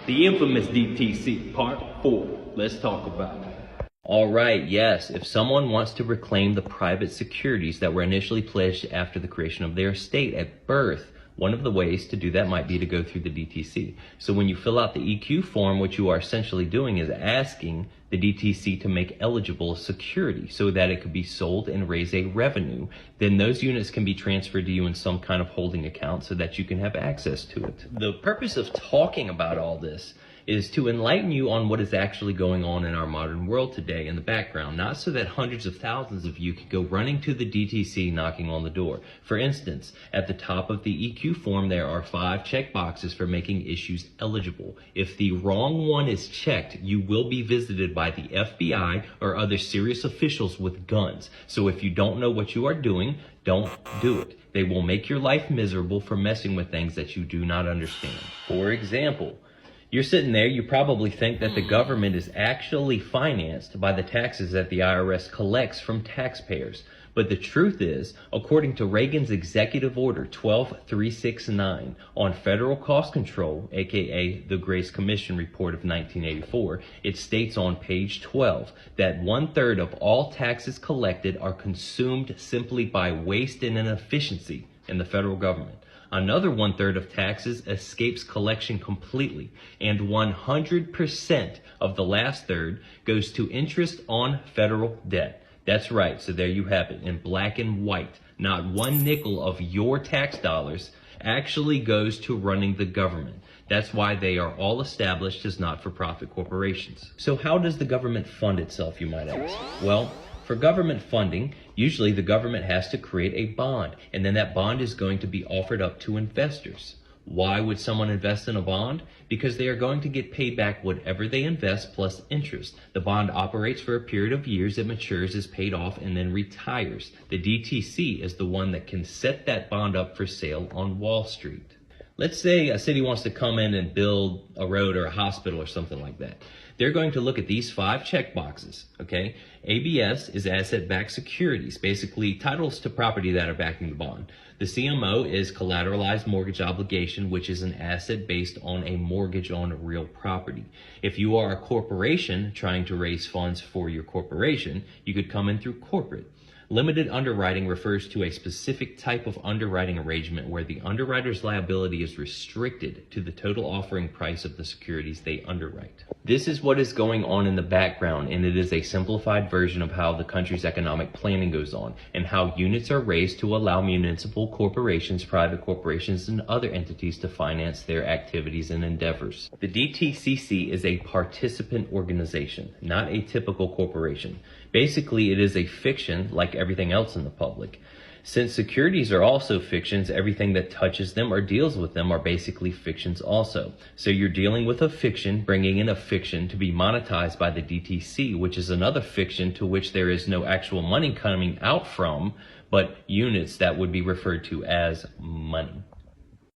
The infamous DTC, part 4. Let's talk about it. All right, yes, if someone wants to reclaim the private securities that were initially pledged after the creation of their estate at birth, one of the ways to do that might be to go through the DTC. So when you fill out the EQ form, what you are essentially doing is asking the DTC to make eligible a security so that it could be sold and raise a revenue. Then those units can be transferred to you in some kind of holding account so that you can have access to it. The purpose of talking about all this is to enlighten you on what is actually going on in our modern world today in the background, not so that hundreds of thousands of you could go running to the DTC knocking on the door. For instance, at the top of the EQ form, there are 5 check boxes for making issues eligible. If the wrong one is checked, you will be visited by the FBI or other serious officials with guns. So if you don't know what you are doing, don't do it. They will make your life miserable for messing with things that you do not understand. For example, you're sitting there, you probably think that the government is actually financed by the taxes that the IRS collects from taxpayers. But the truth is, according to Reagan's Executive Order 12369 on federal cost control, aka the Grace Commission report of 1984, it states on page 12 that 1/3 of all taxes collected are consumed simply by waste and inefficiency in the federal government. Another 1/3 of taxes escapes collection completely, and 100% of the last third goes to interest on federal debt. That's right, so there you have it in black and white. Not one nickel of your tax dollars actually goes to running the government. That's why they are all established as not-for-profit corporations. So how does the government fund itself, you might ask? Well, for government funding, usually the government has to create a bond, and then that bond is going to be offered up to investors. Why would someone invest in a bond? Because they are going to get paid back whatever they invest plus interest. The bond operates for a period of years, it matures, is paid off, and then retires. The DTC is the one that can set that bond up for sale on Wall Street. Let's say a city wants to come in and build a road or a hospital or something like that. They're going to look at these 5 check boxes, okay? ABS is asset-backed securities, basically titles to property that are backing the bond. The CMO is collateralized mortgage obligation, which is an asset based on a mortgage on real property. If you are a corporation trying to raise funds for your corporation, you could come in through corporate. Limited underwriting refers to a specific type of underwriting arrangement where the underwriter's liability is restricted to the total offering price of the securities they underwrite. This is what is going on in the background, and it is a simplified version of how the country's economic planning goes on and how units are raised to allow municipal corporations, private corporations, and other entities to finance their activities and endeavors. The DTCC is a participant organization, not a typical corporation. Basically, it is a fiction like everything else in the public. Since securities are also fictions, everything that touches them or deals with them are basically fictions also. So you're dealing with a fiction, bringing in a fiction to be monetized by the DTC, which is another fiction to which there is no actual money coming out from, but units that would be referred to as money.